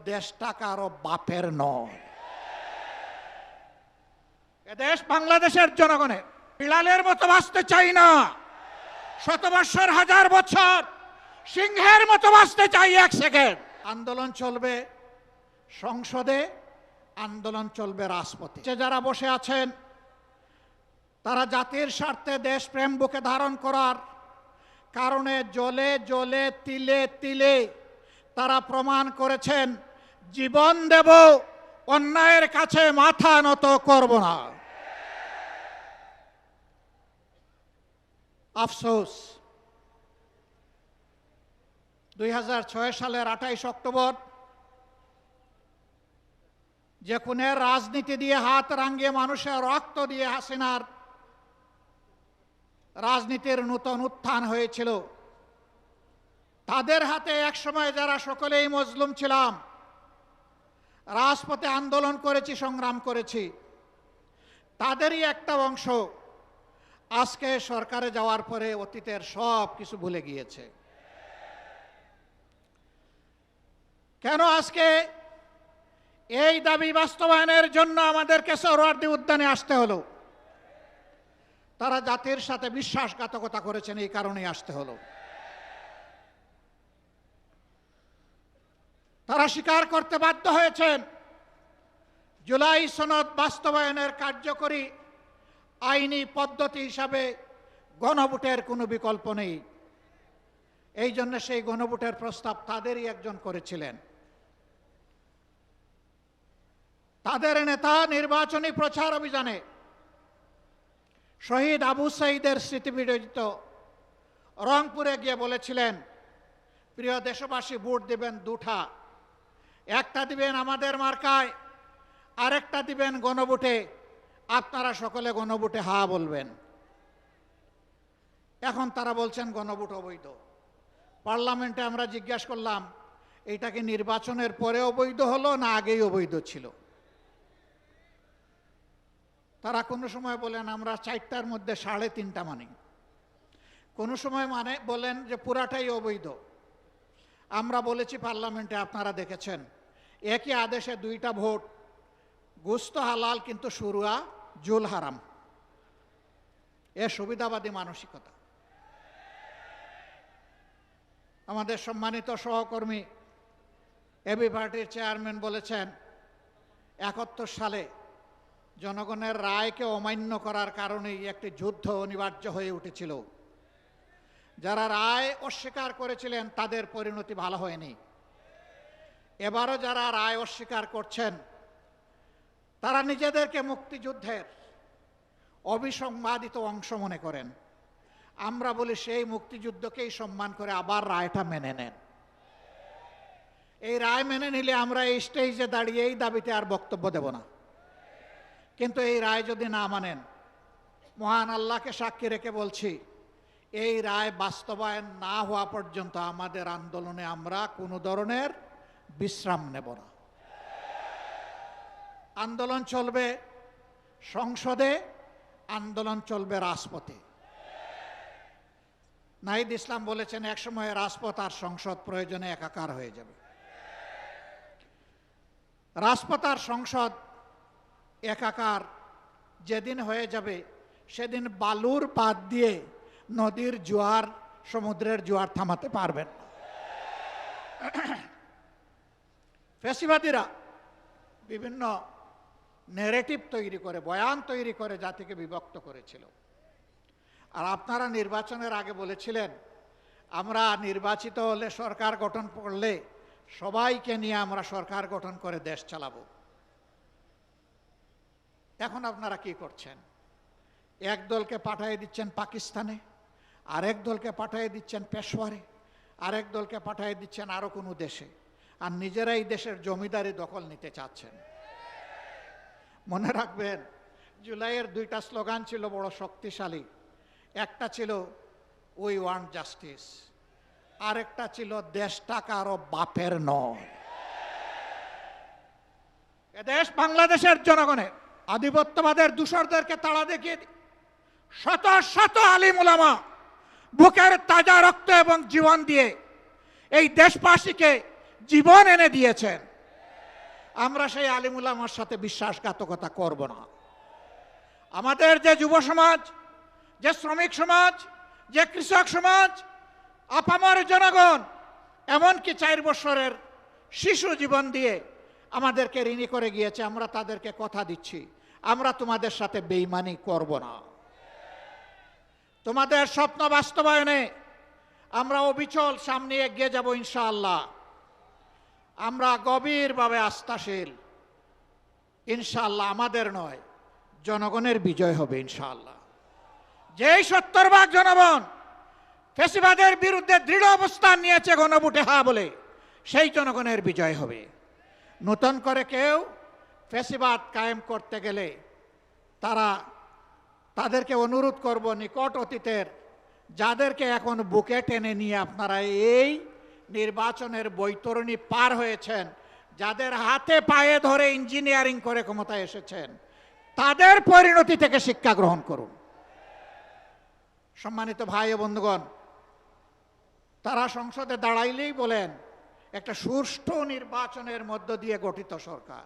দেশটা কারো বাপের নয়। এদেশ বাংলাদেশের জনগণের। বিড়ালের মতো বাঁচতে চাই না, শত বৎসর হাজার বছর সিংহের মতো বাঁচতে চাই এক সেকেন্ড। আন্দোলন চলবে সংসদে, আন্দোলন চলবে রাজপথে। যারা বসে আছেন তারা জাতির স্বার্থে দেশপ্রেম বুকে ধারণ করার কারণে জ্বলে জ্বলে তিলে তিলে তারা প্রমাণ করেছেন জীবন দেব, অন্যায়ের কাছে মাথা নত করব না। আফসোস 2006 সালের 28 অক্টোবর যে খুনের রাজনীতি দিয়ে হাত রাঙিয়ে মানুষের রক্ত দিয়ে হাসিনার রাজনীতির নূতন উত্থান হয়েছিল, তাদের হাতে একসময় যারা সকলেই মজলুম ছিলাম, রাজপথে আন্দোলন করেছি, সংগ্রাম করেছি, তাদেরই একটা অংশ আজকে সরকারে যাওয়ার পরে অতীতের সব কিছু ভুলে গিয়েছে। কেন আজকে এই দাবি বাস্তবায়নের জন্য আমাদেরকে সোহরাওয়ার্দী উদ্যানে আসতে হলো? তারা জাতির সাথে বিশ্বাসঘাতকতা করেছেন, এই কারণেই আসতে হলো। তারা স্বীকার করতে বাধ্য হয়েছেন জুলাই সনদ বাস্তবায়নের কার্যকরী আইনি পদ্ধতি হিসাবে গণভোটের কোনো বিকল্প নেই। এই জন্য সেই গণভোটের প্রস্তাব তাদেরই একজন করেছিলেন। তাদের নেতা নির্বাচনী প্রচার অভিযানে শহীদ আবু সাঈদের স্মৃতিবিজড়িত রংপুরে গিয়ে বলেছিলেন, প্রিয় দেশবাসী, ভোট দিবেন দুটা, একটা দিবেন আমাদের মার্কায়, আরেকটা দিবেন গণভোটে। আপনারা সকলে গণভোটে হা বলবেন। এখন তারা বলছেন গণভোট অবৈধ। পার্লামেন্টে আমরা জিজ্ঞাসা করলাম, এটা কি নির্বাচনের পরে অবৈধ হলো না আগেই অবৈধ ছিল? তারা কোনো সময় বলেন আমরা 4টার মধ্যে 3.5টা মানি, কোনো সময় বলেন যে পুরাটাই অবৈধ। আমরা বলেছি পার্লামেন্টে, আপনারা দেখেছেন একই আদেশে 2টা ভোট, গোশত হালাল কিন্তু শুরুয়া জুল হারাম। এ সুবিধাবাদী মানসিকতা। আমাদের সম্মানিত সহকর্মী এবি পার্টির চেয়ারম্যান বলেছেন 71 সালে জনগণের রায়কে অমান্য করার কারণেই একটি যুদ্ধ অনিবার্য হয়ে উঠেছিল। যারা রায় অস্বীকার করেছিলেন তাদের পরিণতি ভালো হয়নি। এবারও যারা রায় অস্বীকার করছেন তারা নিজেদেরকে মুক্তিযুদ্ধের অবিসংবাদিত অংশ মনে করেন। আমরা বলি সেই মুক্তিযুদ্ধকেই সম্মান করে আবার রায়টা মেনে নেন। এই রায় মেনে নিলে আমরা এই স্টেজে দাঁড়িয়ে এই দাবিতে আর বক্তব্য দেব না। কিন্তু এই রায় যদি না মানেন, মহান আল্লাহকে সাক্ষী রেখে বলছি, এই রায় বাস্তবায়ন না হওয়া পর্যন্ত আমাদের আন্দোলনে আমরা কোনো ধরনের বিশ্রাম নেব না। আন্দোলন চলবে সংসদে, আন্দোলন চলবে রাজপথে। নাহিদ ইসলাম বলেছেন একসময় রাজপথ আর সংসদ প্রয়োজনে একাকার হয়ে যাবে। রাজপথ আর সংসদ একাকার যেদিন হয়ে যাবে সেদিন বালুর পাত দিয়ে নদীর জোয়ার, সমুদ্রের জোয়ার থামাতে পারবেন না। ফ্যাসিবাদীরা বিভিন্ন ন্যারেটিভ তৈরি করে, বয়ান তৈরি করে জাতিকে বিভক্ত করেছিল। আর আপনারা নির্বাচনের আগে বলেছিলেন আমরা নির্বাচিত হলে, সরকার গঠন করলে সবাইকে নিয়ে আমরা সরকার গঠন করে দেশ চালাবো। এখন আপনারা কি করছেন? এক দলকে পাঠিয়ে দিচ্ছেন পাকিস্তানে, আরেক দলকে পাঠিয়ে দিচ্ছেন পেশোয়ারে, আরেক দলকে পাঠিয়ে দিচ্ছেন আরো কোনো দেশে, আর নিজেরাই দেশের জমিদারি দখল নিতে চাচ্ছেন। মনে রাখবেন, জুলাইয়ের 2টা স্লোগান ছিল বড় শক্তিশালী। একটা ছিল উই ওয়ান্ট জাস্টিস, আরেকটা ছিল দেশটা কারো বাপের নয়। এদেশ বাংলাদেশের জনগণের। আধিপত্যবাদের দূষরদেরকে তাড়া দেখিয়ে শত শত আলিম উলামা বুকের তাজা রক্ত এবং জীবন দিয়ে এই দেশবাসীকে জীবন এনে দিয়েছেন। আমরা সেই আলিম উলামার সাথে বিশ্বাসঘাতকতা করব না। আমাদের যে যুব সমাজ, যে শ্রমিক সমাজ, যে কৃষক সমাজ, আপামর জনগণ, এমনকি 4 বছরের শিশু জীবন দিয়ে আমাদেরকে ঋণী করে গিয়েছে, আমরা তাদেরকে কথা দিচ্ছি আমরা তোমাদের সাথে বেঈমানি করব না। তোমাদের স্বপ্ন বাস্তবায়নে আমরা অবিচল সামনে এগিয়ে যাব ইনশাআল্লাহ। আমরা গভীরভাবে আস্থাশীল, ইনশাআল্লাহ আমাদের নয় জনগণের বিজয় হবে ইনশাআল্লাহ। যেই 70% জনগণ ফ্যাসিবাদের বিরুদ্ধে দৃঢ় অবস্থান নিয়েছে গণভোটে হ্যাঁ বলে, সেই জনগণের বিজয় হবে। নতুন করে কেউ ফ্যাসিবাদ কায়েম করতে গেলে তাদেরকে অনুরোধ করব, নিকট অতীতের যাদেরকে এখন বুকে টেনে নিয়ে আপনারা এই নির্বাচনের বৈতরণী পার হয়েছেন, যাদের হাতে পায়ে ধরে ইঞ্জিনিয়ারিং করে ক্ষমতায় এসেছেন, তাদের পরিণতি থেকে শিক্ষা গ্রহণ করুন। সম্মানিত ভাই ও বন্ধুগণ, তারা সংসদে দাঁড়াইলেই বলেন একটা সুষ্ঠু নির্বাচনের মধ্য দিয়ে গঠিত সরকার।